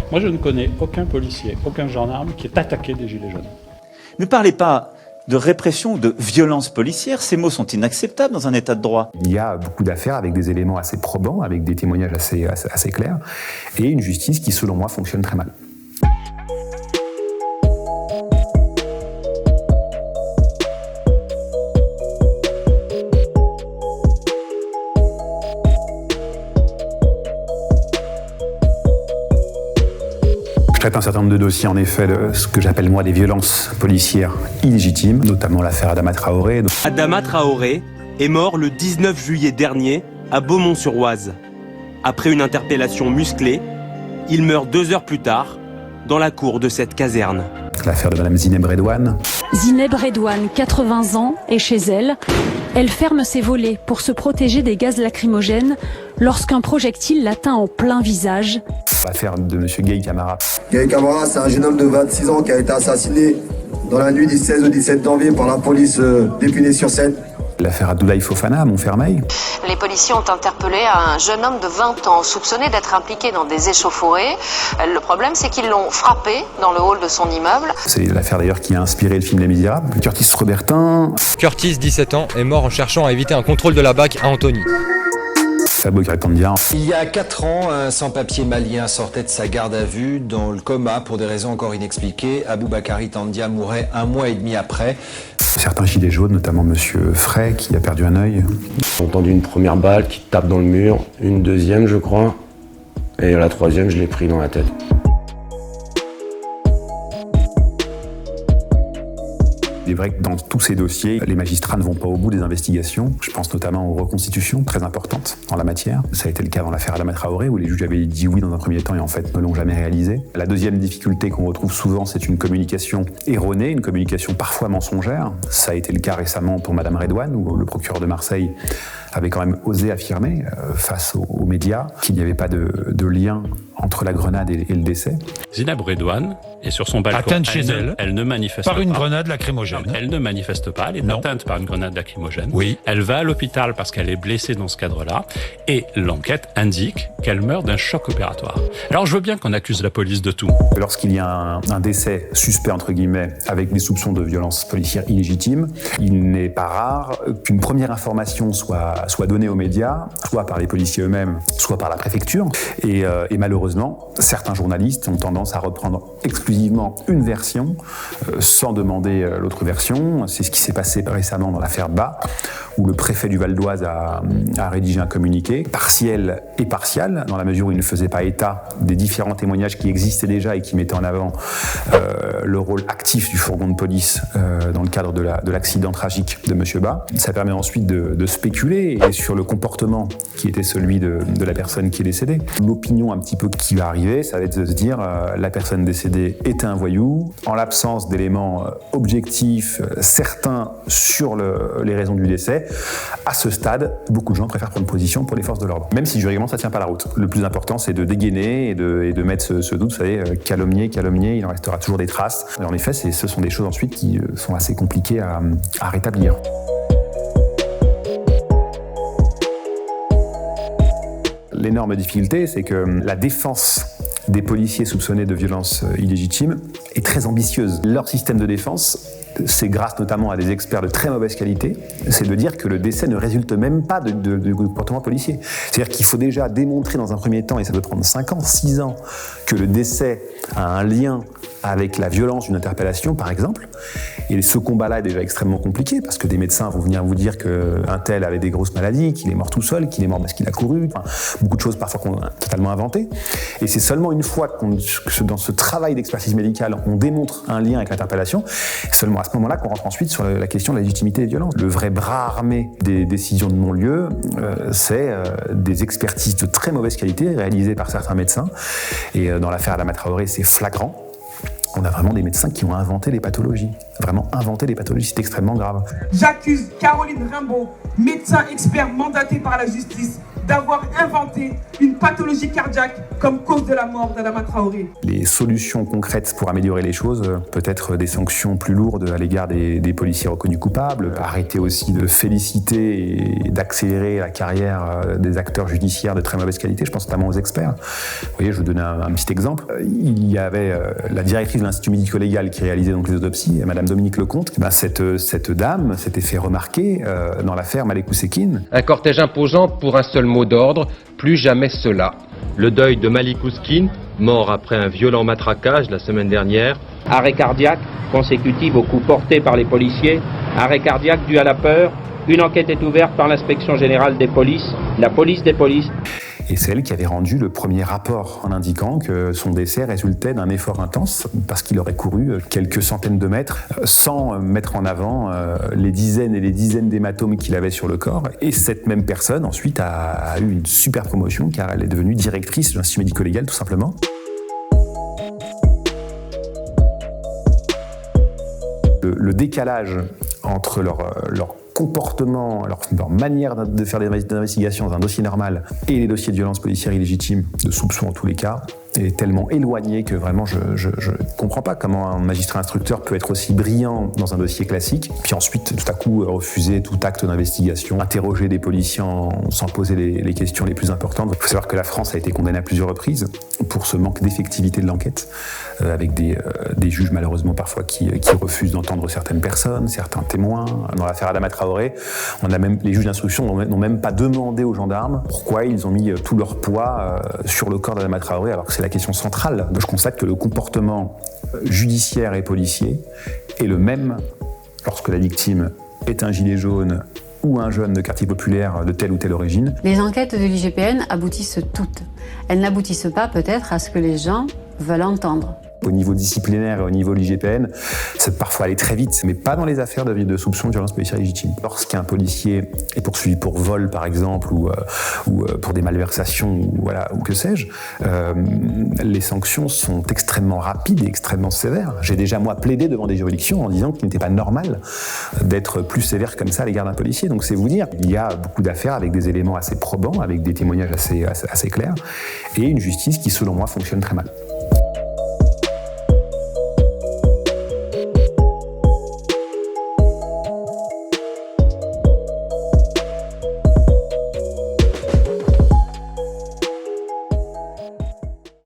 Moi, je ne connais aucun policier, aucun gendarme qui ait attaqué des gilets jaunes. Ne parlez pas de répression ou de violence policière, ces mots sont inacceptables dans un état de droit. Il y a beaucoup d'affaires avec des éléments assez probants, avec des témoignages assez clairs, et une justice qui, selon moi, fonctionne très mal. Je traite un certain nombre de dossiers, en effet, de ce que j'appelle moi des violences policières illégitimes, notamment l'affaire Adama Traoré. Adama Traoré est mort le 19 juillet dernier à Beaumont-sur-Oise. Après une interpellation musclée, il meurt 2 heures plus tard dans la cour de cette caserne. L'affaire de Madame Zineb Redouane. Zineb Redouane, 80 ans, est chez elle. Elle ferme ses volets pour se protéger des gaz lacrymogènes lorsqu'un projectile l'atteint en plein visage. L'affaire de M. Gay Camara. Gay Camara, c'est un jeune homme de 26 ans qui a été assassiné dans la nuit du 16 au 17 janvier par la police d'Épinay-sur-Seine. L'affaire Abdoulaye Fofana à Montfermeil. Les policiers ont interpellé un jeune homme de 20 ans soupçonné d'être impliqué dans des échauffourées. Le problème, c'est qu'ils l'ont frappé dans le hall de son immeuble. C'est l'affaire d'ailleurs qui a inspiré le film Les Misérables. Curtis Robertin. Curtis, 17 ans, est mort en cherchant à éviter un contrôle de la BAC à Antony. Fabo Karitandia. Il y a 4 ans, un sans-papier malien sortait de sa garde à vue dans le coma pour des raisons encore inexpliquées. Aboubakari Tandia mourait 1 mois et demi après. Certains gilets jaunes, notamment Monsieur Frey, qui a perdu un œil. J'ai entendu une première balle qui tape dans le mur, une deuxième je crois, et la troisième je l'ai pris dans la tête. Il est vrai que dans tous ces dossiers, les magistrats ne vont pas au bout des investigations. Je pense notamment aux reconstitutions, très importantes en la matière. Ça a été le cas dans l'affaire Adama Traoré, où les juges avaient dit oui dans un premier temps et en fait ne l'ont jamais réalisé. La deuxième difficulté qu'on retrouve souvent, c'est une communication erronée, une communication parfois mensongère. Ça a été le cas récemment pour Madame Redouane, où le procureur de Marseille avait quand même osé affirmer face aux médias qu'il n'y avait pas de lien entre la grenade et le décès. Zineb Redouane est sur son balcon. Atteinte chez elle. Elle ne manifeste pas. Par une grenade lacrymogène. Non, elle ne manifeste pas. Elle est atteinte par une grenade lacrymogène. Oui. Elle va à l'hôpital parce qu'elle est blessée dans ce cadre-là. Et l'enquête indique qu'elle meurt d'un choc opératoire. Alors je veux bien qu'on accuse la police de tout. Lorsqu'il y a un décès suspect, entre guillemets, avec des soupçons de violence policière illégitime, il n'est pas rare qu'une première information soit donnée aux médias, soit par les policiers eux-mêmes, soit par la préfecture. Et malheureusement, certains journalistes ont tendance à reprendre exclusivement une version sans demander l'autre version. C'est ce qui s'est passé récemment dans l'affaire Bas, où le préfet du Val d'Oise a rédigé un communiqué partiel et partial, dans la mesure où il ne faisait pas état des différents témoignages qui existaient déjà et qui mettaient en avant le rôle actif du fourgon de police dans le cadre de l'accident tragique de M. Bas. Ça permet ensuite de spéculer sur le comportement qui était celui de la personne qui est décédée. L'opinion un petit peu qui va arriver, ça va être de se dire la personne décédée était un voyou. En l'absence d'éléments objectifs, certains sur les raisons du décès, à ce stade, beaucoup de gens préfèrent prendre position pour les forces de l'ordre. Même si juridiquement, ça ne tient pas la route. Le plus important, c'est de dégainer et de mettre ce doute. Vous savez, calomnier, il en restera toujours des traces. Et en effet, ce sont des choses ensuite qui sont assez compliquées à rétablir. L'énorme difficulté, c'est que la défense des policiers soupçonnés de violences illégitimes est très ambitieuse. Leur système de défense, c'est grâce notamment à des experts de très mauvaise qualité, c'est de dire que le décès ne résulte même pas de comportement policier. C'est-à-dire qu'il faut déjà démontrer dans un premier temps, et ça peut prendre 5 ans, 6 ans, que le décès a un lien avec la violence d'une interpellation, par exemple. Et ce combat-là est déjà extrêmement compliqué, parce que des médecins vont venir vous dire qu'un tel avait des grosses maladies, qu'il est mort tout seul, qu'il est mort parce qu'il a couru, enfin, beaucoup de choses parfois qu'on a totalement inventées. Et c'est seulement une fois que dans ce travail d'expertise médicale, on démontre un lien avec l'interpellation, seulement à ce moment-là qu'on rentre ensuite sur la question de la légitimité des violences. Le vrai bras armé des décisions de non-lieu, c'est des expertises de très mauvaise qualité réalisées par certains médecins. Et dans l'affaire Adama Traoré, c'est flagrant. On a vraiment des médecins qui ont inventé des pathologies. Vraiment inventé des pathologies, c'est extrêmement grave. J'accuse Caroline Rimbaud, médecin expert mandaté par la justice, d'avoir inventé une pathologie cardiaque comme cause de la mort d'Adama Traoré. Les solutions concrètes pour améliorer les choses, peut-être des sanctions plus lourdes à l'égard des policiers reconnus coupables, arrêter aussi de féliciter et d'accélérer la carrière des acteurs judiciaires de très mauvaise qualité, je pense notamment aux experts. Vous voyez, je vous donne un petit exemple. Il y avait la directrice de l'Institut médico-légal qui réalisait donc les autopsies, Madame Dominique Lecomte. Cette dame s'était fait remarquer dans l'affaire Malekou Sekine. Un cortège imposant pour un seul mot d'ordre, plus jamais cela. Le deuil de Malekou Sekine, mort après un violent matraquage la semaine dernière. Arrêt cardiaque, consécutif aux coups portés par les policiers. Arrêt cardiaque dû à la peur. Une enquête est ouverte par l'inspection générale des polices, la police des polices. Et c'est elle qui avait rendu le premier rapport en indiquant que son décès résultait d'un effort intense parce qu'il aurait couru quelques centaines de mètres sans mettre en avant les dizaines et les dizaines d'hématomes qu'il avait sur le corps. Et cette même personne ensuite a eu une super promotion car elle est devenue directrice de l'Institut médico-légal tout simplement. Le décalage entre leur comportement, leur manière de faire des investigations dans un dossier normal et les dossiers de violences policières illégitimes, de soupçons en tous les cas, est tellement éloigné que vraiment je comprends pas comment un magistrat instructeur peut être aussi brillant dans un dossier classique, puis ensuite tout à coup refuser tout acte d'investigation, interroger des policiers sans poser les questions les plus importantes. Il faut savoir que la France a été condamnée à plusieurs reprises pour ce manque d'effectivité de l'enquête, avec des juges malheureusement parfois qui refusent d'entendre certaines personnes, certains témoins. Dans l'affaire Adama Traoré, les juges d'instruction n'ont même pas demandé aux gendarmes pourquoi ils ont mis tout leur poids sur le corps d'Adama Traoré, alors que c'est la question centrale. Je constate que le comportement judiciaire et policier est le même lorsque la victime est un gilet jaune ou un jeune de quartier populaire de telle ou telle origine. Les enquêtes de l'IGPN aboutissent toutes. Elles n'aboutissent pas peut-être à ce que les gens veulent entendre. Au niveau disciplinaire et au niveau de l'IGPN, ça peut parfois aller très vite, mais pas dans les affaires de soupçons de violence policière légitime. Lorsqu'un policier est poursuivi pour vol, par exemple, ou pour des malversations, ou que sais-je, les sanctions sont extrêmement rapides et extrêmement sévères. J'ai déjà, moi, plaidé devant des juridictions en disant qu'il n'était pas normal d'être plus sévère comme ça à l'égard d'un policier. Donc c'est vous dire, il y a beaucoup d'affaires avec des éléments assez probants, avec des témoignages assez clairs, et une justice qui, selon moi, fonctionne très mal.